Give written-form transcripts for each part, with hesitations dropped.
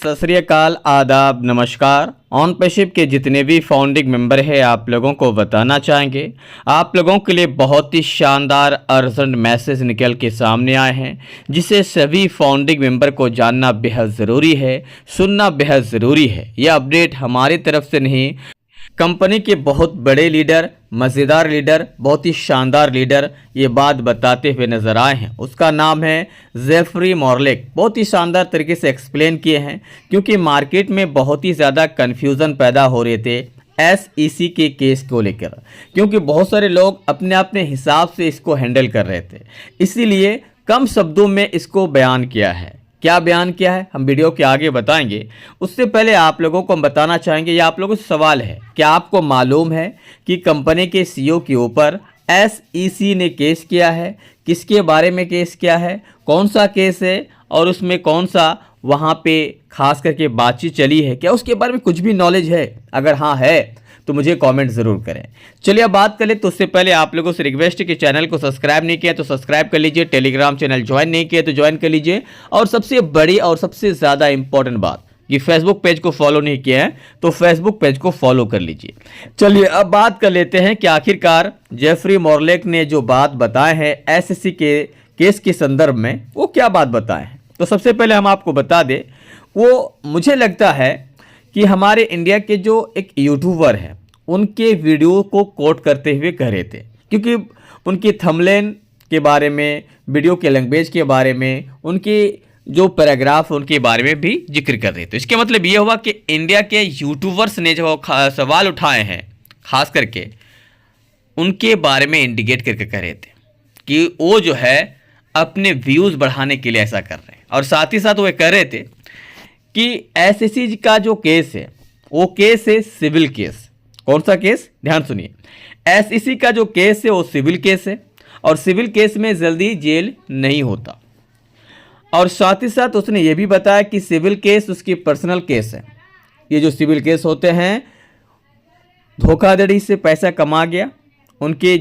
सत श्री अकाल, आदाब, नमस्कार। ऑनपेशिप के जितने भी फाउंडिंग मेंबर हैं आप लोगों को बताना चाहेंगे, आप लोगों के लिए बहुत ही शानदार अर्जेंट मैसेज निकल के सामने आए हैं, जिसे सभी फाउंडिंग मेंबर को जानना बेहद ज़रूरी है, सुनना बेहद ज़रूरी है। यह अपडेट हमारी तरफ से नहीं, कंपनी के बहुत बड़े लीडर, मज़ेदार लीडर, बहुत ही शानदार लीडर ये बात बताते हुए नज़र आए हैं। उसका नाम है जेफरी मॉर्लेक। बहुत ही शानदार तरीके से एक्सप्लेन किए हैं, क्योंकि मार्केट में बहुत ही ज़्यादा कन्फ्यूज़न पैदा हो रहे थे SEC के केस को लेकर, क्योंकि बहुत सारे लोग अपने अपने हिसाब से इसको हैंडल कर रहे थे। इसीलिए कम शब्दों में इसको बयान किया है। क्या बयान किया है हम वीडियो के आगे बताएंगे। उससे पहले आप लोगों को हम बताना चाहेंगे, ये आप लोगों से सवाल है, क्या आपको मालूम है कि कंपनी के CEO के ऊपर SEC ने केस किया है? किसके बारे में केस किया है, कौन सा केस है और उसमें कौन सा वहाँ पे खास करके बातचीत चली है? क्या उसके बारे में कुछ भी नॉलेज है? अगर हाँ है तो मुझे कमेंट ज़रूर करें। चलिए अब बात करें, तो उससे पहले आप लोगों से रिक्वेस्ट है कि चैनल को सब्सक्राइब नहीं किया तो सब्सक्राइब कर लीजिए, टेलीग्राम चैनल ज्वाइन नहीं किया तो ज्वाइन कर लीजिए, और सबसे बड़ी और सबसे ज़्यादा इंपॉर्टेंट बात कि फेसबुक पेज को फॉलो नहीं किया है तो फेसबुक पेज को फॉलो कर लीजिए। चलिए अब बात कर लेते हैं कि आखिरकार जेफरी मॉर्लेक ने जो बात बताए हैं SEC के केस के संदर्भ में, वो क्या बात बताए हैं। तो सबसे पहले हम आपको बता दें, वो मुझे लगता है कि हमारे इंडिया के जो एक यूट्यूबर हैं उनके वीडियो को कोट करते हुए कह रहे थे, क्योंकि उनकी थंबनेल के बारे में, वीडियो के लैंग्वेज के बारे में, उनकी जो पैराग्राफ उनके बारे में भी जिक्र कर रहे थे। इसके मतलब ये हुआ कि इंडिया के यूट्यूबर्स ने जो सवाल उठाए हैं खास करके उनके बारे में इंडिकेट करके कह रहे थे कि वो जो है अपने व्यूज़ बढ़ाने के लिए ऐसा कर रहे हैं। और साथ ही साथ वो कह रहे थे कि SEC का जो केस है वो केस है सिविल केस। कौन सा केस? ध्यान सुनिए, SEC का जो केस है वो सिविल केस है, और सिविल केस में जल्दी जेल नहीं होता। और साथ ही साथ उसने ये भी बताया कि सिविल केस उसकी पर्सनल केस है। ये जो सिविल केस होते हैं, धोखाधड़ी से पैसा कमा गया, उनके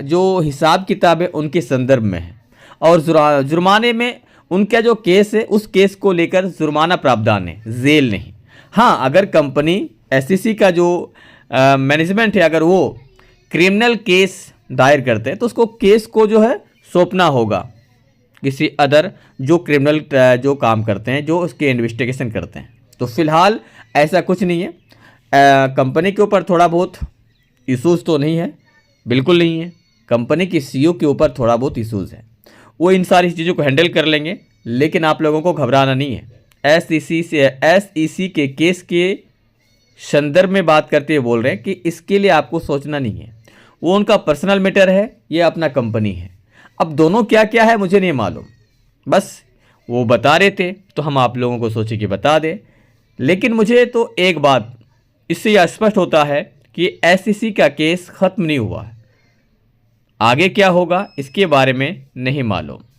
जो हिसाब किताब है उनके संदर्भ में है, और जुर्माने में उनका जो केस है उस केस को लेकर जुर्माना प्रावधान है, जेल नहीं। हाँ, अगर कंपनी SEC का जो मैनेजमेंट है अगर वो क्रिमिनल केस दायर करते हैं तो उसको केस को जो है सौंपना होगा किसी अदर जो क्रिमिनल जो काम करते हैं, जो उसके इन्वेस्टिगेशन करते हैं। तो फिलहाल ऐसा कुछ नहीं है। कंपनी के ऊपर थोड़ा बहुत इशूज़ तो नहीं है, बिल्कुल नहीं है। कंपनी के CEO के ऊपर थोड़ा बहुत इशूज़ है, वो इन सारी चीज़ों को हैंडल कर लेंगे, लेकिन आप लोगों को घबराना नहीं है। SEC के केस के संदर्भ में बात करते हुए बोल रहे हैं कि इसके लिए आपको सोचना नहीं है, वो उनका पर्सनल मैटर है, ये अपना कंपनी है। अब दोनों क्या क्या है मुझे नहीं मालूम, बस वो बता रहे थे तो हम आप लोगों को सोचे कि बता दें। लेकिन मुझे तो एक बात इससे यह स्पष्ट होता है कि SEC का केस ख़त्म नहीं हुआ है, आगे क्या होगा इसके बारे में नहीं मालूम।